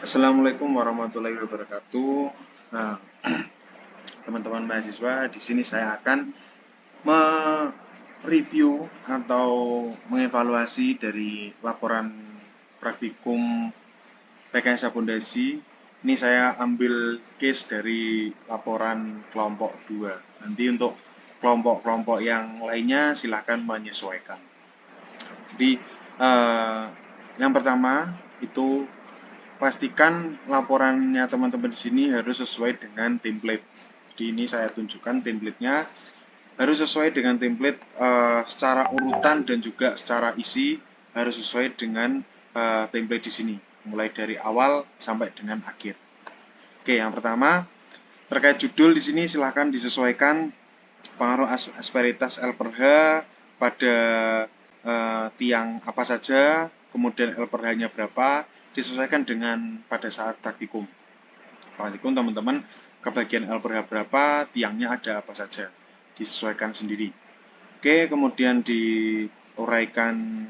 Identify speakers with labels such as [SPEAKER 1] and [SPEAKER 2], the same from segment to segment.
[SPEAKER 1] Assalamualaikum warahmatullahi wabarakatuh. Nah, teman-teman mahasiswa, di sini saya akan mereview atau mengevaluasi dari laporan praktikum rekayasa pondasi. Ini saya ambil case dari laporan kelompok 2. Nanti untuk kelompok-kelompok yang lainnya silahkan menyesuaikan. Jadi, yang pertama itu pastikan laporannya teman-teman di sini harus sesuai dengan template. Jadi ini saya tunjukkan template-nya harus sesuai dengan template secara urutan dan juga secara isi harus sesuai dengan template di sini, mulai dari awal sampai dengan akhir. Oke, yang pertama terkait judul di sini silahkan disesuaikan pengaruh asperitas L per H pada tiang apa saja, kemudian L per H-nya berapa, disesuaikan dengan pada saat praktikum. Praktikum teman-teman kebagian L per H berapa, tiangnya ada apa saja, disesuaikan sendiri. Oke, kemudian diuraikan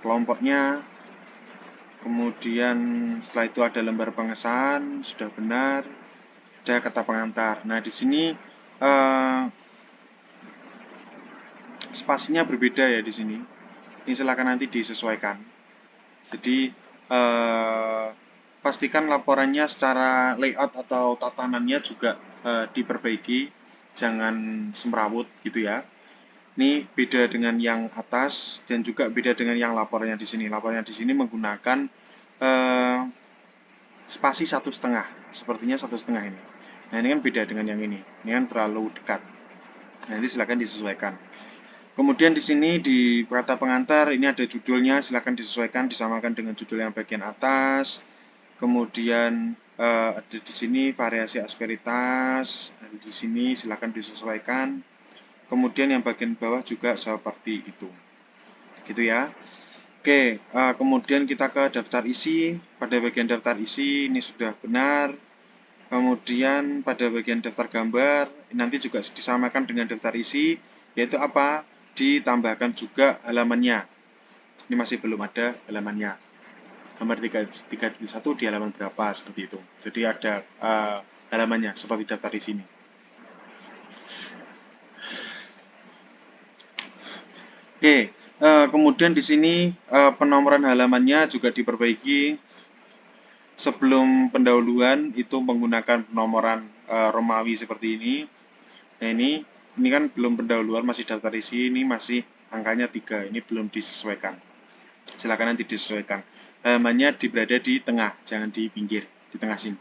[SPEAKER 1] kelompoknya. Kemudian setelah itu ada lembar pengesahan, sudah benar. Ada kata pengantar. Nah, di sini spasinya berbeda ya di sini. Ini silakan nanti disesuaikan. Jadi pastikan laporannya secara layout atau tatanannya juga diperbaiki, jangan semrawut gitu ya. Ini beda dengan yang atas dan juga beda dengan yang laporannya di sini. Laporannya di sini menggunakan spasi 1,5, sepertinya 1,5 ini. Nah, ini kan beda dengan yang ini. Ini kan terlalu dekat. Nah, nanti silakan disesuaikan. Kemudian di sini di kata pengantar ini ada judulnya, silakan disesuaikan, disamakan dengan judul yang bagian atas. Kemudian ada di sini variasi asperitas, ada di sini silakan disesuaikan. Kemudian yang bagian bawah juga seperti itu, gitu ya. Oke, kemudian kita ke daftar isi. Pada bagian daftar isi ini sudah benar. Kemudian pada bagian daftar gambar nanti juga disamakan dengan daftar isi, yaitu apa? Ditambahkan juga halamannya. Ini masih belum ada halamannya. Nomor 331 di halaman berapa, seperti itu. Jadi ada halamannya seperti daftar di sini. Oke, kemudian di sini penomoran halamannya juga diperbaiki. Sebelum pendahuluan itu menggunakan penomoran Romawi seperti ini. Nah, ini kan belum pendahuluan, masih daftar isi, ini masih angkanya 3, ini belum disesuaikan. Silakan nanti disesuaikan. Halamannya berada di tengah, jangan di pinggir, di tengah sini.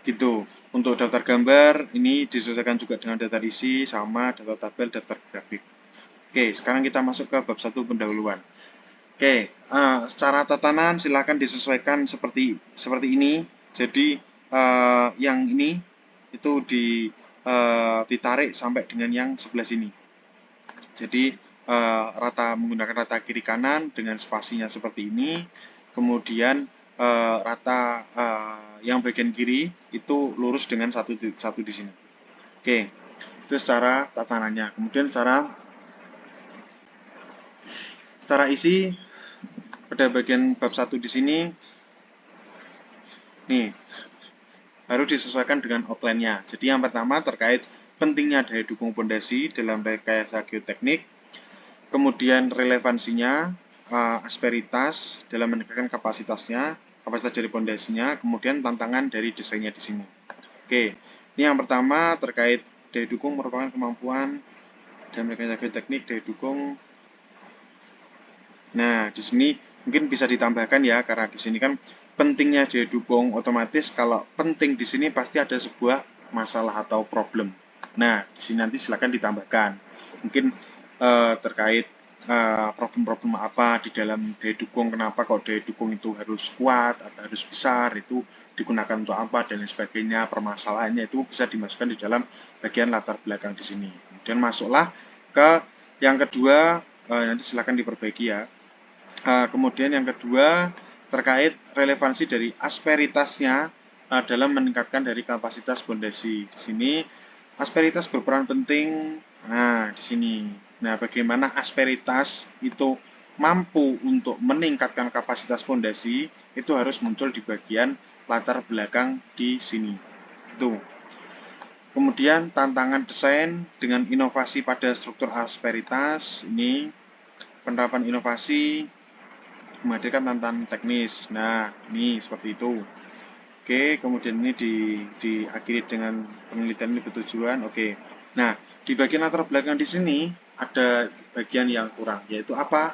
[SPEAKER 1] Gitu. Untuk daftar gambar, ini disesuaikan juga dengan daftar isi, sama daftar tabel, daftar grafik. Oke, sekarang kita masuk ke bab 1 pendahuluan. Oke, secara tatanan silakan disesuaikan seperti ini. Jadi yang ini itu ditarik sampai dengan yang sebelah sini. Jadi menggunakan rata kiri kanan dengan spasinya seperti ini. Kemudian rata yang bagian kiri itu lurus dengan satu di sini. Oke, itu secara tatanannya. Kemudian secara isi pada bagian bab 1 di sini, nih harus disesuaikan dengan outline-nya. Jadi yang pertama terkait pentingnya daya dukung pondasi dalam rekayasa geoteknik, kemudian relevansinya, asperitas dalam menegakkan kapasitas dari pondasinya, kemudian tantangan dari desainnya di sini. Oke, ini yang pertama terkait daya dukung merupakan kemampuan dalam rekayasa geoteknik daya dukung. Nah, di sini mungkin bisa ditambahkan ya, karena di sini kan pentingnya daya dukung, otomatis kalau penting di sini pasti ada sebuah masalah atau problem. Nah, di sini nanti silakan ditambahkan. Mungkin terkait problem-problem apa di dalam daya dukung, kenapa kok daya dukung itu harus kuat atau harus besar, itu digunakan untuk apa dan lain sebagainya, permasalahannya itu bisa dimasukkan di dalam bagian latar belakang di sini. Kemudian masuklah ke yang kedua, nanti silakan diperbaiki ya. Kemudian yang kedua terkait relevansi dari asperitasnya dalam meningkatkan dari kapasitas pondasi. Di sini asperitas berperan penting. Nah, di sini. Nah, bagaimana asperitas itu mampu untuk meningkatkan kapasitas fondasi, itu harus muncul di bagian latar belakang di sini. Tuh. Kemudian tantangan desain dengan inovasi pada struktur asperitas, ini penerapan inovasi menghadirkan tantangan teknis. Nah, ini seperti itu. Oke, kemudian ini diakhiri dengan penelitian ini bertujuan. Oke. Nah, di bagian latar belakang di sini ada bagian yang kurang, yaitu apa?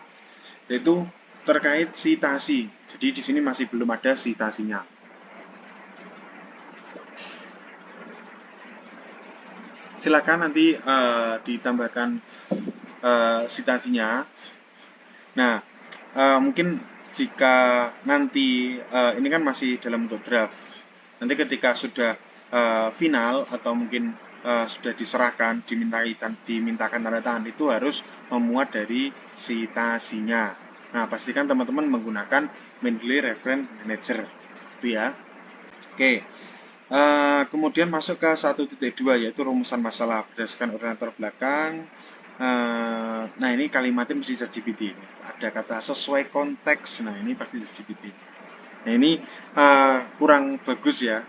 [SPEAKER 1] Yaitu terkait sitasi. Jadi di sini masih belum ada sitasinya. Silakan nanti ditambahkan sitasinya. Nah, mungkin jika nanti ini kan masih dalam bentuk draft. Nanti ketika sudah final atau mungkin sudah diserahkan, dimintakan tanda tangan, itu harus memuat dari sitasinya. Nah, pastikan teman-teman menggunakan Mendeley Reference Manager, itu ya. Oke. Kemudian masuk ke 1.2, yaitu rumusan masalah berdasarkan ordinator belakang. Nah, ini kalimatnya mesti ChatGPT. Ada kata sesuai konteks. Nah, ini pasti ChatGPT. Nah, ini kurang bagus ya,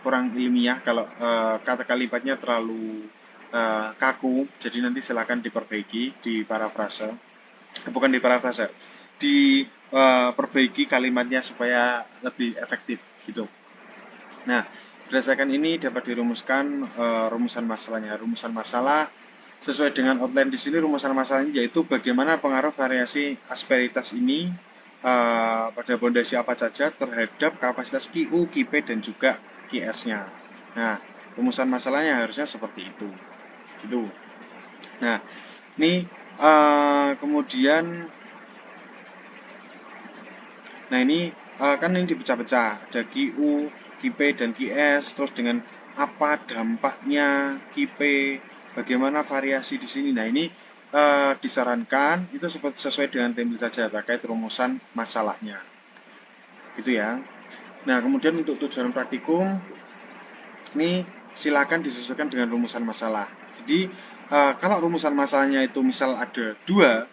[SPEAKER 1] kurang ilmiah kalau kata kalimatnya terlalu kaku. Jadi nanti silakan diperbaiki, diparafrase. Bukan diparafrase, diperbaiki kalimatnya supaya lebih efektif gitu. Nah, berdasarkan ini dapat dirumuskan rumusan masalahnya. Rumusan masalah sesuai dengan outline di sini, rumusan masalahnya yaitu bagaimana pengaruh variasi asperitas ini pada pondasi apa saja terhadap kapasitas QU, QP, dan juga QS-nya. Nah, rumusan masalahnya harusnya seperti itu. Gitu. Nah, ini kemudian, nah ini kan ini dipecah-pecah, ada QU, QP, dan QS, terus dengan apa dampaknya QP, bagaimana variasi di sini. Nah, ini disarankan itu sesuai dengan template saja terkait rumusan masalahnya. Gitu ya. Nah, kemudian untuk tujuan praktikum, ini silakan disesuaikan dengan rumusan masalah. Jadi, kalau rumusan masalahnya itu misal ada 2,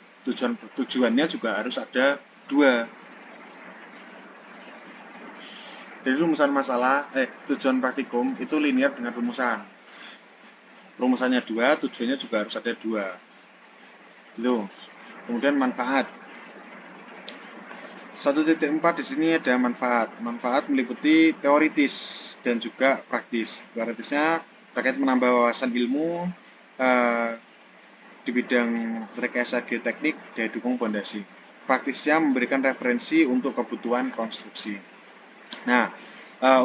[SPEAKER 1] tujuannya juga harus ada 2. Jadi rumusan masalah, tujuan praktikum itu linear dengan rumusan. Rumusannya 2, tujuannya juga harus ada 2. Gitu. Kemudian manfaat. 1.4 di sini ada manfaat. Manfaat meliputi teoritis dan juga praktis. Teoritisnya terkait menambah wawasan ilmu di bidang rekayasa geoteknik daya dukung pondasi. Praktisnya memberikan referensi untuk kebutuhan konstruksi. Nah,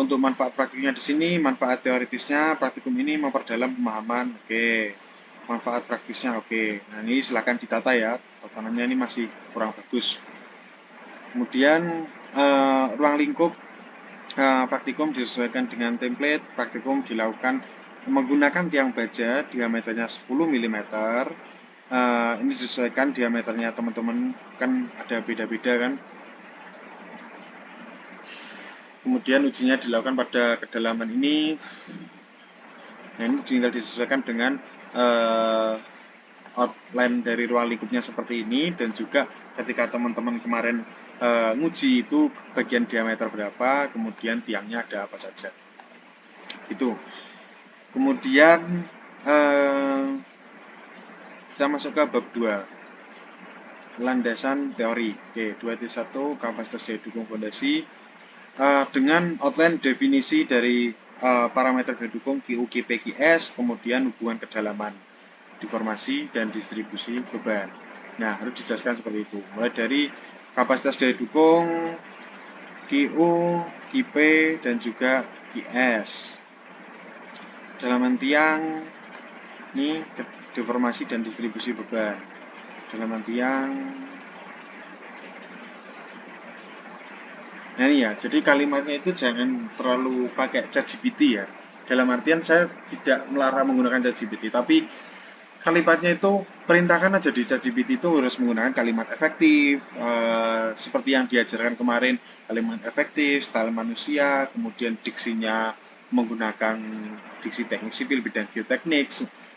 [SPEAKER 1] untuk manfaat praktiknya di sini, manfaat teoritisnya, praktikum ini memperdalam pemahaman. Oke. Manfaat praktisnya, oke. Nah, ini silakan ditata ya. Tatanannya ini masih kurang bagus. Kemudian, ruang lingkup praktikum disesuaikan dengan template. Praktikum dilakukan menggunakan tiang baja diameternya 10 mm. Ini disesuaikan diameternya teman-teman, kan ada beda-beda kan. Kemudian ujinya dilakukan pada kedalaman ini. Nah, ini tinggal disesuaikan dengan outline dari ruang lingkupnya seperti ini, dan juga ketika teman-teman kemarin nguji itu bagian diameter berapa, kemudian tiangnya ada apa saja. Itu. Kemudian kita masuk ke bab 2. Landasan teori. Oke, 2.1 kapasitas daya dukung fondasi. Dengan outline definisi dari parameter daya dukung QU, QP, QS, kemudian hubungan kedalaman, deformasi, dan distribusi beban. Nah, harus dijelaskan seperti itu. Mulai dari kapasitas daya dukung, QU, QP, dan juga QS. Kedalaman tiang, ini deformasi dan distribusi beban. Kedalaman tiang. Nah ini ya, jadi kalimatnya itu jangan terlalu pakai ChatGPT ya. Dalam artian saya tidak melarang menggunakan ChatGPT, tapi kalimatnya itu perintahkan aja di ChatGPT itu harus menggunakan kalimat efektif, seperti yang diajarkan kemarin, kalimat efektif, style manusia, kemudian diksinya menggunakan diksi teknik sipil bidang geoteknik.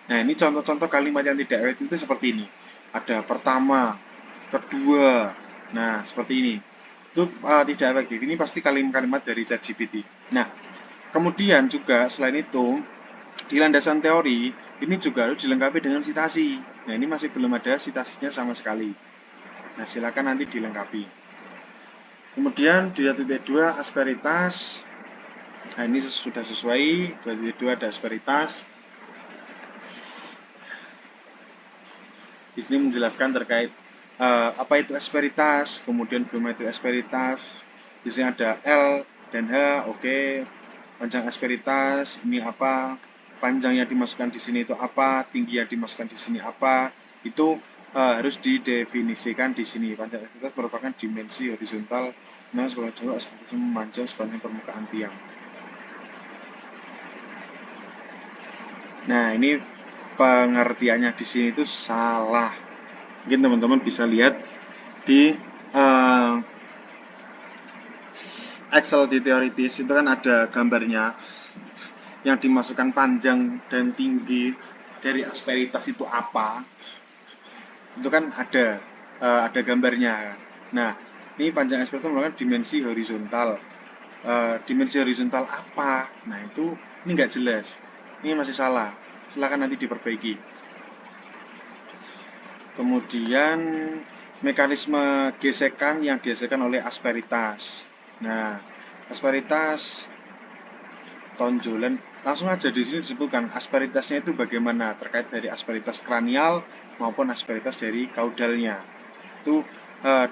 [SPEAKER 1] Nah ini contoh-contoh kalimat yang tidak efektif itu seperti ini. Ada pertama, kedua. Nah, seperti ini. Itu tidak efektif. Ini pasti kalimat-kalimat dari ChatGPT. Nah, kemudian juga selain itu, di landasan teori, ini juga harus dilengkapi dengan citasi. Nah, ini masih belum ada citasinya sama sekali. Nah, silakan nanti dilengkapi. Kemudian di 2.2 asperitas. Nah, ini sudah sesuai. 2.2 ada asperitas. Di sini menjelaskan terkait apa itu asperitas, kemudian geometri asperitas. Di sini ada L dan H, oke. Panjang asperitas ini apa? Panjang yang dimasukkan di sini itu apa? Tinggi yang dimasukkan di sini apa? Itu harus didefinisikan di sini. Panjang asperitas merupakan dimensi horizontal yang sebagai contoh asperitas memanjang sepanjang permukaan tiang. Nah, ini pengertiannya di sini itu salah. Mungkin teman-teman bisa lihat di Excel di teoritis itu kan ada gambarnya yang dimasukkan panjang dan tinggi dari asperitas itu apa. Itu kan ada gambarnya. Nah, ini panjang asperitas merupakan dimensi horizontal. Dimensi horizontal apa? Nah, ini nggak jelas. Ini masih salah. Silakan nanti diperbaiki. Kemudian mekanisme gesekan yang dihasilkan oleh asperitas. Nah, asperitas tonjolan langsung aja di sini disebutkan asperitasnya itu bagaimana terkait dari asperitas kranial maupun asperitas dari kaudalnya. Itu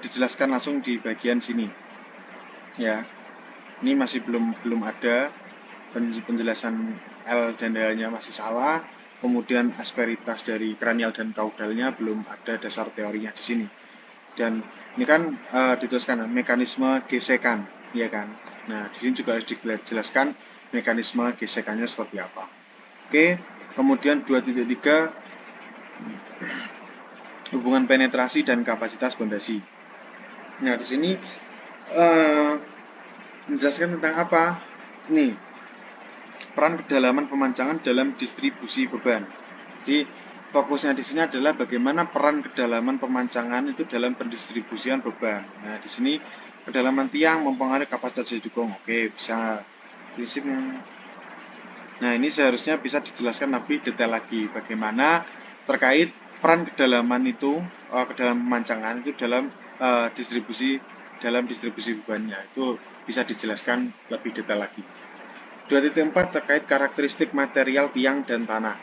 [SPEAKER 1] dijelaskan langsung di bagian sini. Ya. Ini masih belum ada penjelasan L dan H-nya masih salah. Kemudian asperitas dari kranial dan kaudalnya belum ada dasar teorinya di sini. Dan ini kan dituliskan mekanisme gesekan, ya kan? Nah, di sini juga harus dijelaskan mekanisme gesekannya seperti apa. Oke, kemudian 2.3 hubungan penetrasi dan kapasitas pondasi. Nah, di sini menjelaskan tentang apa? Nih, peran kedalaman pemancangan dalam distribusi beban. Jadi fokusnya di sini adalah bagaimana peran kedalaman pemancangan itu dalam pendistribusian beban. Nah, di sini kedalaman tiang mempengaruhi kapasitas daya dukung. Oke, bisa prinsipnya. Nah, ini seharusnya bisa dijelaskan lebih detail lagi bagaimana terkait peran kedalaman itu, kedalaman pemancangan itu dalam distribusi bebannya. Itu bisa dijelaskan lebih detail lagi. 2.4 terkait karakteristik material tiang dan tanah.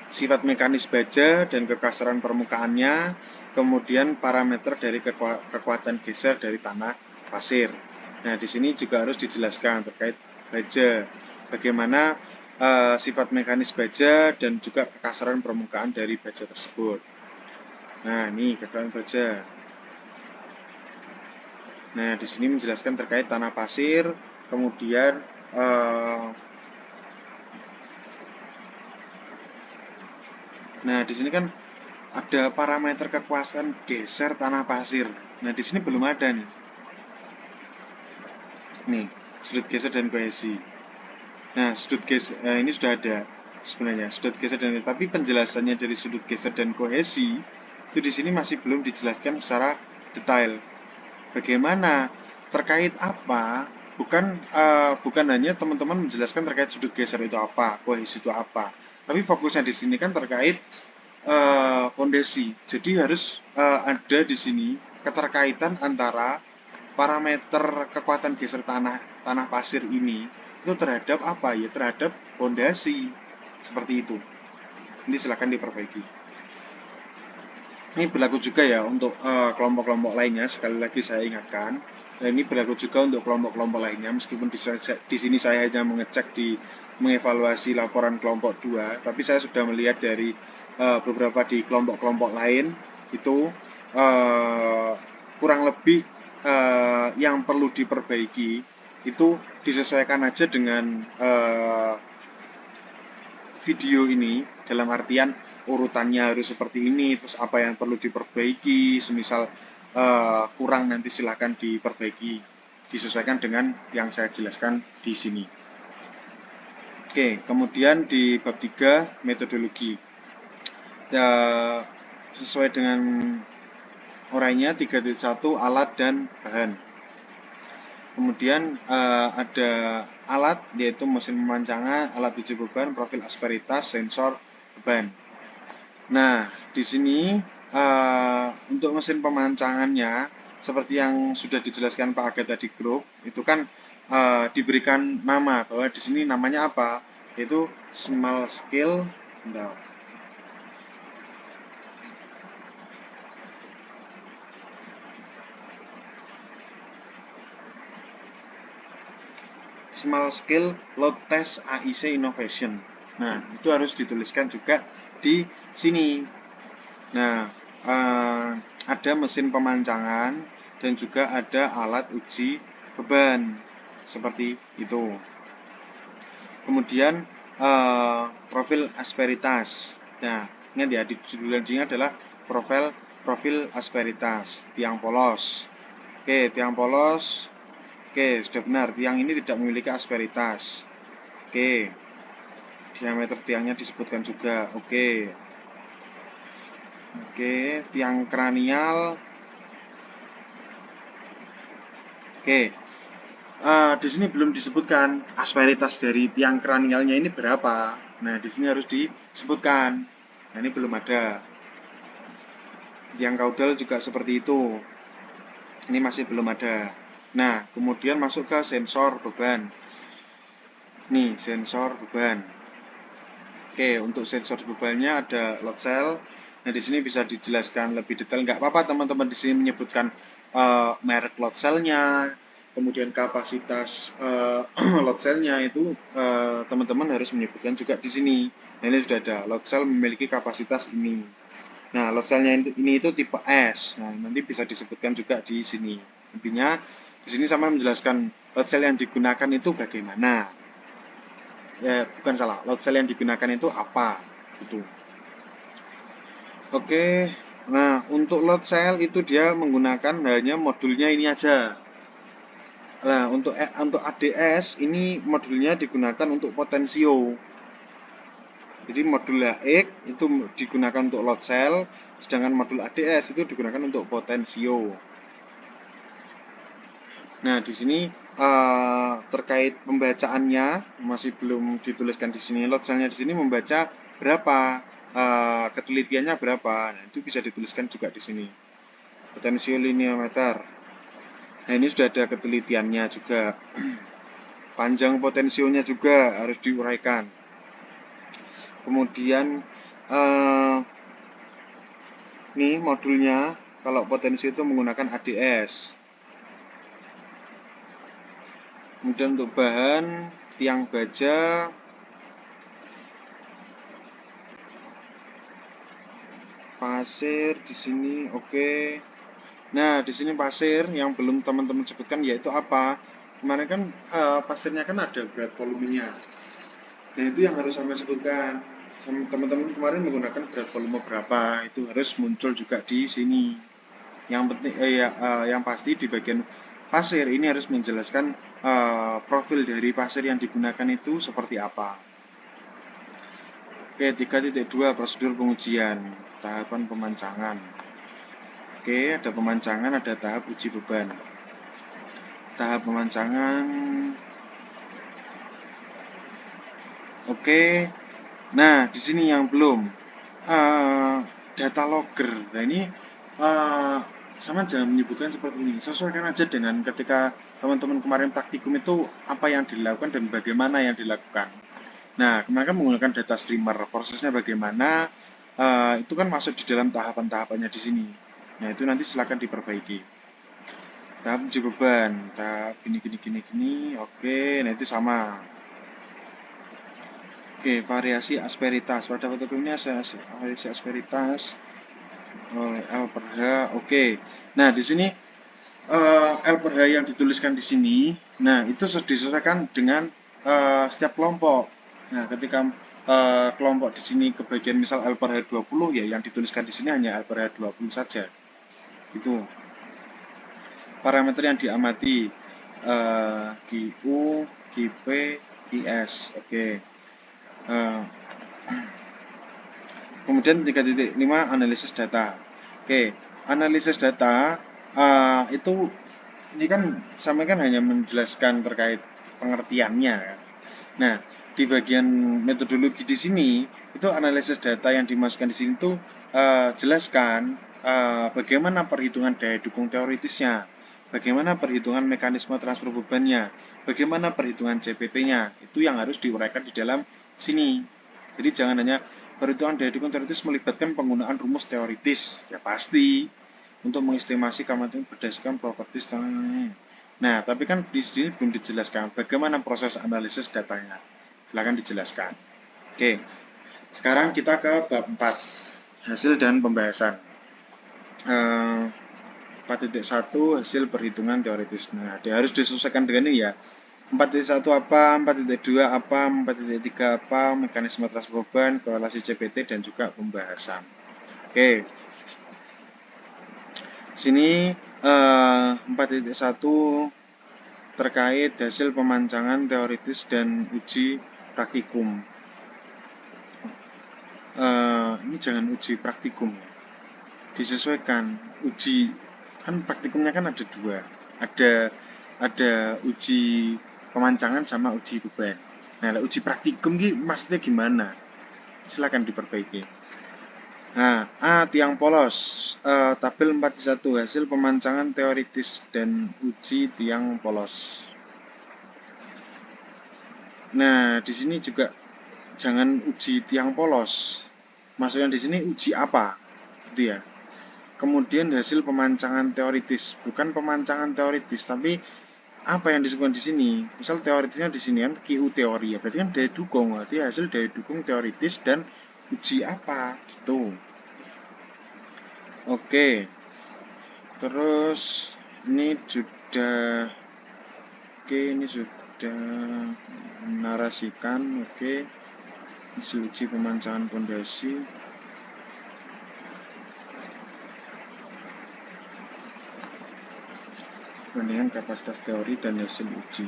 [SPEAKER 1] Sifat mekanis baja dan kekasaran permukaannya, kemudian parameter dari kekuatan geser dari tanah pasir. Nah, di sini juga harus dijelaskan terkait baja, bagaimana sifat mekanis baja dan juga kekasaran permukaan dari baja tersebut. Nah, ini kekuatan baja. Nah, di sini menjelaskan terkait tanah pasir, kemudian nah, di sini kan ada parameter kekuasaan geser tanah pasir. Nah, di sini belum ada nih. Nih, sudut geser dan kohesi. Nah, sudut geser ini sudah ada sebenarnya, sudut geser dan kohesi. Tapi penjelasannya dari sudut geser dan kohesi itu di sini masih belum dijelaskan secara detail. Bagaimana terkait apa? Bukan hanya teman-teman menjelaskan terkait sudut geser itu apa, kohesi itu apa. Tapi fokusnya di sini kan terkait pondasi. Jadi harus ada di sini keterkaitan antara parameter kekuatan geser tanah pasir ini itu terhadap apa ya? Terhadap pondasi. Seperti itu. Ini silakan diperbaiki. Ini berlaku juga ya untuk kelompok-kelompok lainnya. Sekali lagi saya ingatkan. Dan ini berlaku juga untuk kelompok-kelompok lainnya. Meskipun di sini saya hanya mengevaluasi laporan kelompok 2, tapi saya sudah melihat dari beberapa di kelompok-kelompok lain itu kurang lebih yang perlu diperbaiki itu disesuaikan aja dengan video ini, dalam artian urutannya harus seperti ini, terus apa yang perlu diperbaiki, semisal kurang nanti silahkan diperbaiki, disesuaikan dengan yang saya jelaskan di sini. Oke, kemudian di bab 3 metodologi. Ya, sesuai dengan urainya 3.1 alat dan bahan. Kemudian ada alat yaitu mesin pemancangan, alat uji beban, profil asperitas, sensor beban. Nah, di sini untuk mesin pemancangannya seperti yang sudah dijelaskan Pak Aga tadi grup, itu kan diberikan nama bahwa di sini namanya apa? Yaitu small scale Small Scale Load Test AIC Innovation. Nah, itu harus dituliskan juga di sini. Nah, ada mesin pemancangan dan juga ada alat uji beban seperti itu. Kemudian profil asperitas. Nah, ingat ya, di judul sini adalah profil asperitas tiang polos. Oke, tiang polos. Oke, sudah benar. Tiang ini tidak memiliki asperitas. Oke, diameter tiangnya disebutkan juga. Oke, tiang kranial. Oke, di sini belum disebutkan asperitas dari tiang kranialnya ini berapa. Nah, di sini harus disebutkan. Nah, ini belum ada. Tiang kaudal juga seperti itu. Ini masih belum ada. Nah, kemudian masuk ke sensor beban. Nih, sensor beban. Oke, untuk sensor bebannya ada load cell. Nah, di sini bisa dijelaskan lebih detail. Nggak apa-apa teman-teman di sini menyebutkan merek load cell-nya, kemudian kapasitas load cell-nya itu teman-teman harus menyebutkan juga di sini. Nah, ini sudah ada. Load cell memiliki kapasitas ini. Nah, load cell-nya ini itu tipe S. Nah, nanti bisa disebutkan juga di sini. Intinya di sini sama menjelaskan load cell yang digunakan itu bagaimana. Ya, bukan salah. Load cell yang digunakan itu apa? Gitu. Oke. Nah, untuk load cell itu dia menggunakan hanya modulnya ini aja. Nah, untuk ADS ini modulnya digunakan untuk potensio. Jadi modul HX itu digunakan untuk load cell, sedangkan modul ADS itu digunakan untuk potensio. Nah, di sini terkait pembacaannya masih belum dituliskan di sini. Load cell-nya di sini membaca berapa, ketelitiannya berapa. Nah, itu bisa dituliskan juga di sini. Potensiolineometer. Nah, ini sudah ada ketelitiannya juga. Panjang potensionya juga harus diuraikan. Kemudian nih modulnya kalau potensio itu menggunakan ADS. Kemudian untuk bahan tiang baja, pasir di sini, oke. Nah, di sini pasir yang belum teman-teman sebutkan yaitu apa? Kemarin kan pasirnya kan ada berat volumenya. Nah, itu yang harus saya sebutkan. Teman-teman kemarin menggunakan berat volume berapa, itu harus muncul juga di sini. Yang penting yang pasti di bagian pasir ini harus menjelaskan profil dari pasir yang digunakan itu seperti apa. Oke, 3.2 prosedur pengujian, tahapan pemancangan. Oke, ada pemancangan, ada tahap uji beban. Tahap pemancangan. Oke. Nah, di sini yang belum data logger. Nah, ini sama jangan menyebutkan seperti ini. Sesuaikan aja dengan ketika teman-teman kemarin praktikum itu apa yang dilakukan dan bagaimana yang dilakukan. Nah, kemarin kan menggunakan data streamer. Prosesnya bagaimana? Itu kan masuk di dalam tahapan-tahapannya di sini. Nah, itu nanti silakan diperbaiki. Tahap uji beban, tahap gini. Oke, nah itu sama. Oke, variasi asperitas. Pada fotokopinya variasi asperitas L per H. Oke. Nah, di sini L per H yang dituliskan di sini, nah itu disesuaikan dengan setiap kelompok. Nah, ketika kelompok di sini kebagian misal L per H 20 ya yang dituliskan di sini hanya L per H 20 saja. Gitu. Parameter yang diamati QU, QP, IS. Oke. Kemudian 3.5 analisis data. Oke, analisis data itu ini kan sampaikan hanya menjelaskan terkait pengertiannya kan. Nah, di bagian metodologi di sini itu analisis data yang dimasukkan di sini tuh jelaskan bagaimana perhitungan daya dukung teoritisnya, bagaimana perhitungan mekanisme transfer bebannya, bagaimana perhitungan CPT-nya. Itu yang harus diuraikan di dalam sini. Jadi jangan hanya perhitungan daya dukung teoritis melibatkan penggunaan rumus teoritis. Ya pasti untuk mengestimasi keamanan berdasarkan properti standar. Nah, tapi kan di sini belum dijelaskan bagaimana proses analisis datanya. Silakan dijelaskan. Oke, sekarang kita ke bab 4, hasil dan pembahasan. 4.1 hasil perhitungan teoritis. Nah, dia harus disesuaikan dengan ini ya. 4.1 apa, 4.2 apa, 4.3 apa, mekanisme transfer beban, korelasi CPT, dan juga pembahasan. Oke, sini 4.1 terkait hasil pemancangan teoritis dan uji praktikum. Ini jangan uji praktikum ya. Disesuaikan uji, kan praktikumnya kan ada dua, ada uji pemancangan sama uji beban. Nah, uji praktikum ini maksudnya gimana? Silakan diperbaiki. Nah, A. Tiang polos, tabel 4.1 hasil pemancangan teoritis dan uji tiang polos. Nah, di sini juga jangan uji tiang polos. Maksudnya di sini uji apa? Gitu ya. Kemudian hasil pemancangan teoritis, bukan pemancangan teoritis, tapi apa yang disebutkan di sini? Misal teoritisnya di sini kan QU teori ya, berarti kan daya dukung, berarti hasil daya dukung teoritis dan uji apa gitu. Oke, terus ini sudah menarasikan. Oke, hasil uji pemancangan pondasi. Perbandingan kapasitas teori dan hasil uji.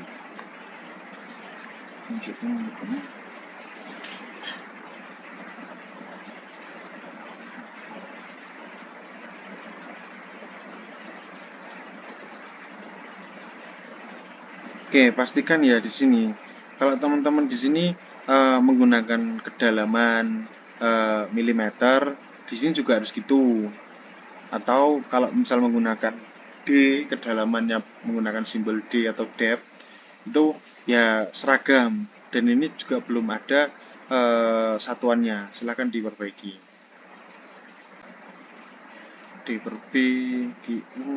[SPEAKER 1] Oke, pastikan ya di sini. Kalau teman-teman di sini menggunakan kedalaman milimeter, di sini juga harus gitu. Atau kalau misal menggunakan D, kedalamannya menggunakan simbol D atau depth, itu ya seragam. Dan ini juga belum ada satuannya. Silahkan diperbaiki. D per B, GU.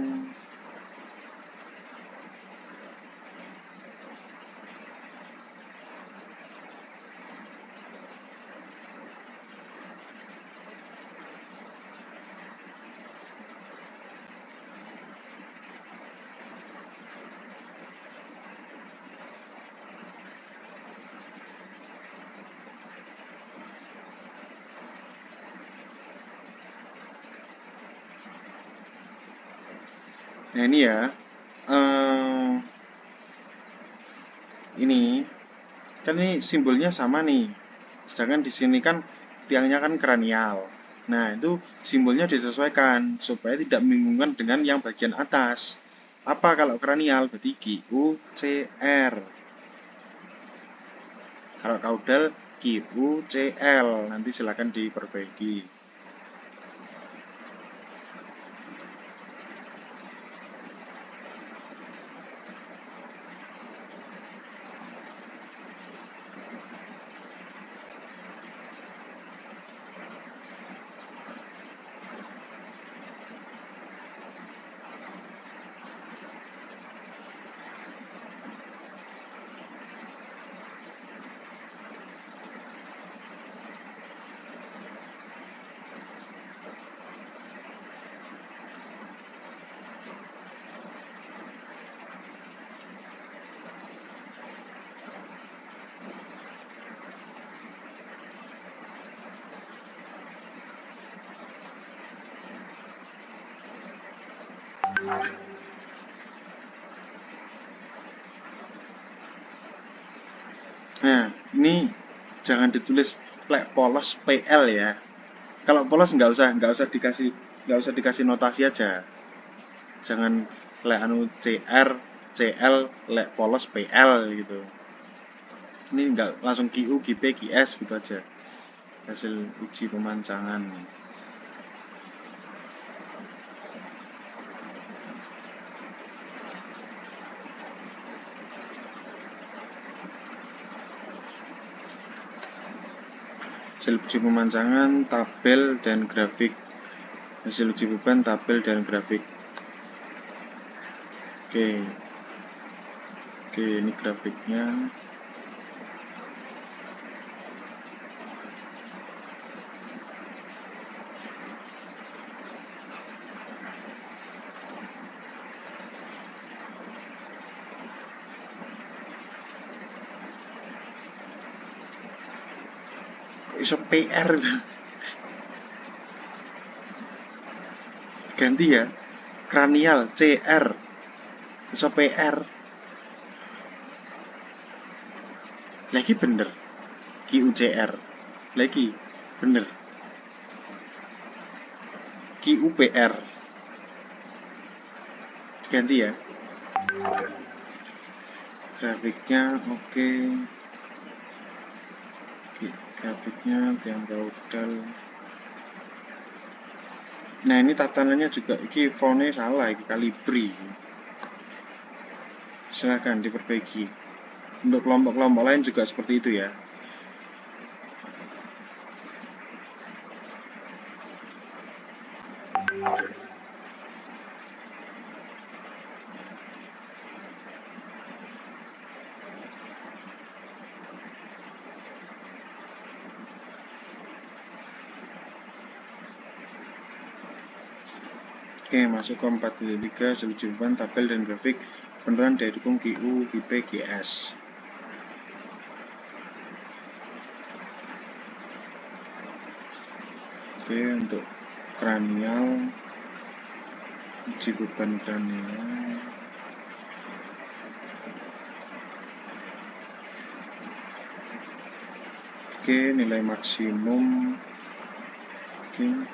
[SPEAKER 1] Nah ini ya, ini kan ini simbolnya sama nih, sedangkan di sini kan tiangnya kan kranial. Nah itu simbolnya disesuaikan supaya tidak membingungkan dengan yang bagian atas. Apa kalau kranial? Berarti QUCR. Kalau kaudal QUCL. Nanti silakan diperbaiki. Nah, ini jangan ditulis polos PL ya. Kalau polos nggak usah dikasih nggak usah dikasih notasi aja. Jangan lek anu CR, CL, lek polos PL gitu. Ini nggak langsung QU, QP, QS gitu aja. Hasil uji pemancangan. Hasil uji pemancangan, tabel, dan grafik. Hasil uji beban, tabel, dan grafik. Oke, ini grafiknya. Kok iso PR? Ganti ya. Kranial, CR. Iso PR. Lagi bener. QCR. Lagi bener. QPR. Ganti ya. Grafiknya oke. Grafiknya tiang raudal. Nah ini tatanannya juga, ini fontnya salah, ini Calibri. Silakan diperbaiki. Untuk kelompok-kelompok lain juga seperti itu ya. Oke, masuk ke 4.3, solusi beban, tabel, dan grafik. Peneran daya dukung QU, QP, QS. Oke, untuk kranial, uji beban kranial. Oke, nilai maksimum. Oke.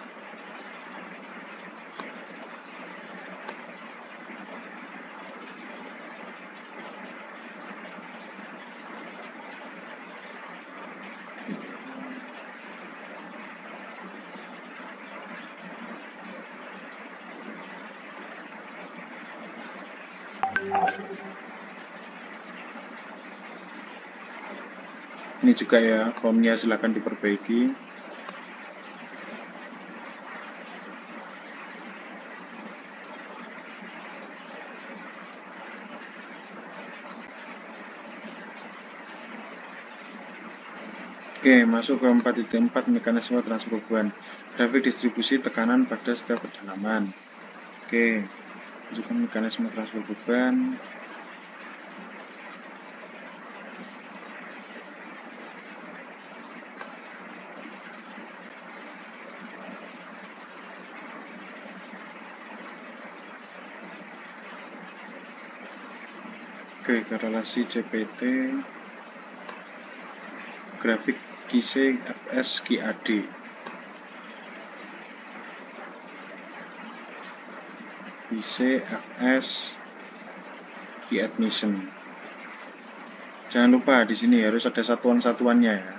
[SPEAKER 1] Ini juga ya, formnya silakan diperbaiki. Oke, masuk ke 4.4, mekanisme transfer beban. Grafik distribusi tekanan pada setiap kedalaman. Oke, masukkan mekanisme transfer beban. Oke, korelasi CPT, grafik KISE FS QAD. KISE FS Key Admission. Jangan lupa di sini harus ada satuan-satuannya ya.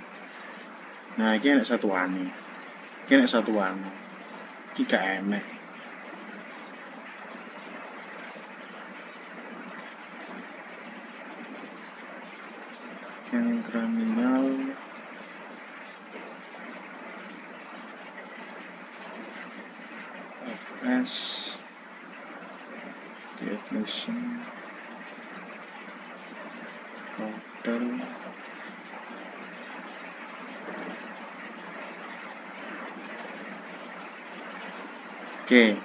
[SPEAKER 1] Nah, ini ada satuan nih. Ini ada satuan. Ini gak enak. Yang kranial. FS Key Admission. Model. Oke,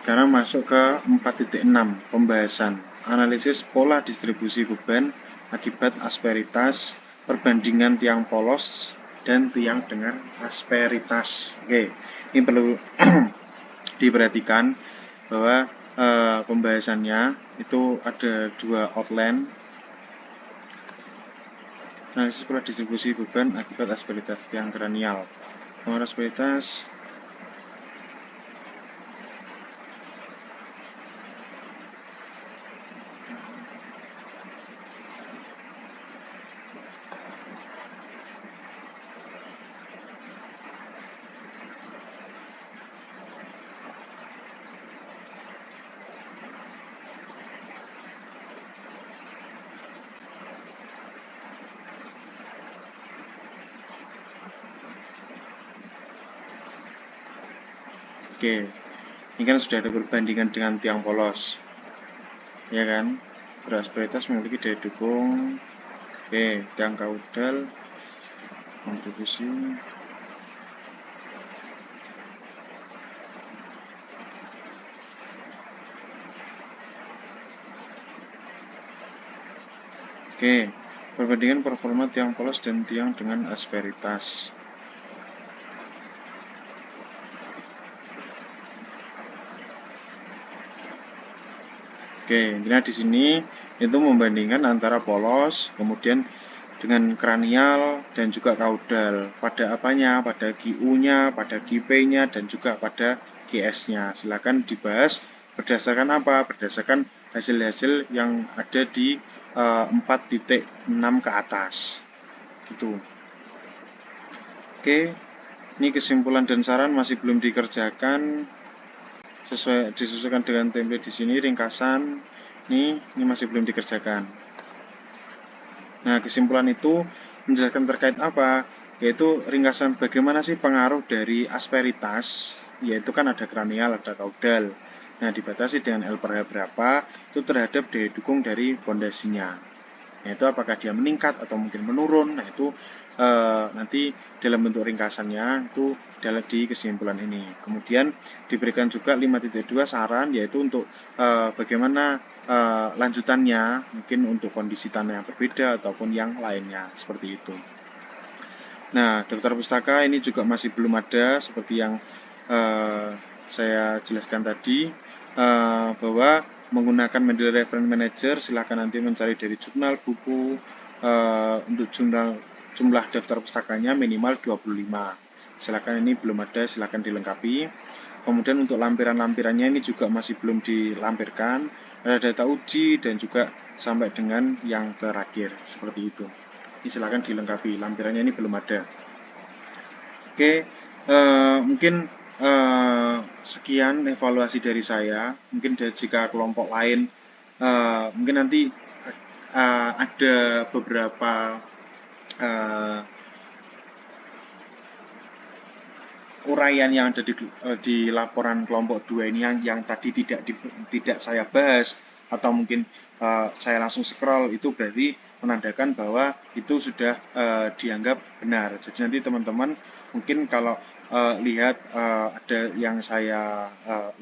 [SPEAKER 1] sekarang masuk ke 4.6, pembahasan analisis pola distribusi beban akibat asperitas, perbandingan tiang polos dan tiang dengan asperitas. Oke, ini perlu diperhatikan bahwa pembahasannya itu ada dua outline. Analisis pola distribusi beban akibat asperitas tiang kranial. Nomor asperitas Oke, ini kan sudah ada perbandingan dengan tiang polos, ya kan? Berasperitas memiliki daya dukung. Oke, tiang kaudal, kontribusi. Oke, perbandingan performa tiang polos dan tiang dengan asperitas. Oke, nah di sini itu membandingkan antara polos, kemudian dengan kranial dan juga kaudal. Pada apanya? Pada GU-nya, pada GP-nya, dan juga pada GS-nya. Silakan dibahas berdasarkan apa? Berdasarkan hasil-hasil yang ada di 4.6 ke atas. Gitu. Oke, ini kesimpulan dan saran masih belum dikerjakan. Disesuaikan dengan template di sini ringkasan. Ini masih belum dikerjakan. Nah, kesimpulan itu menjelaskan terkait apa? Yaitu ringkasan bagaimana sih pengaruh dari asperitas, yaitu kan ada kranial, ada kaudal. Nah, dibatasi dengan L per H berapa, itu terhadap daya dukung dari fondasinya. Nah, itu apakah dia meningkat atau mungkin menurun. Nah, itu nanti dalam bentuk ringkasannya itu di kesimpulan ini. Kemudian diberikan juga 5.2 saran, yaitu untuk bagaimana lanjutannya, mungkin untuk kondisi tanah yang berbeda ataupun yang lainnya, seperti itu. Nah, daftar pustaka ini juga masih belum ada, seperti yang saya jelaskan tadi, bahwa menggunakan Mendeley Reference Manager, silahkan nanti mencari dari jurnal, buku, untuk jumlah daftar pustakanya minimal 25. Silakan, ini belum ada, silakan dilengkapi. Kemudian untuk lampiran-lampirannya ini juga masih belum dilampirkan, ada data uji dan juga sampai dengan yang terakhir, seperti itu. Ini silakan dilengkapi, lampirannya ini belum ada. Oke, mungkin sekian evaluasi dari saya. Mungkin jika kelompok lain mungkin nanti ada beberapa uraian yang ada di laporan kelompok 2 ini yang tadi tidak saya bahas, atau mungkin saya langsung scroll, itu berarti menandakan bahwa itu sudah dianggap benar. Jadi nanti teman-teman mungkin kalau lihat ada yang saya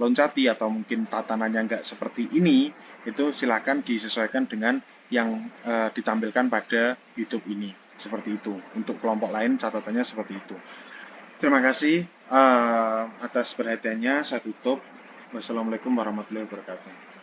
[SPEAKER 1] loncati atau mungkin tatanannya nggak seperti ini, itu silakan disesuaikan dengan yang ditampilkan pada YouTube ini. Seperti itu. Untuk kelompok lain catatannya seperti itu. Terima kasih atas perhatiannya. Saya tutup. Wassalamualaikum warahmatullahi wabarakatuh.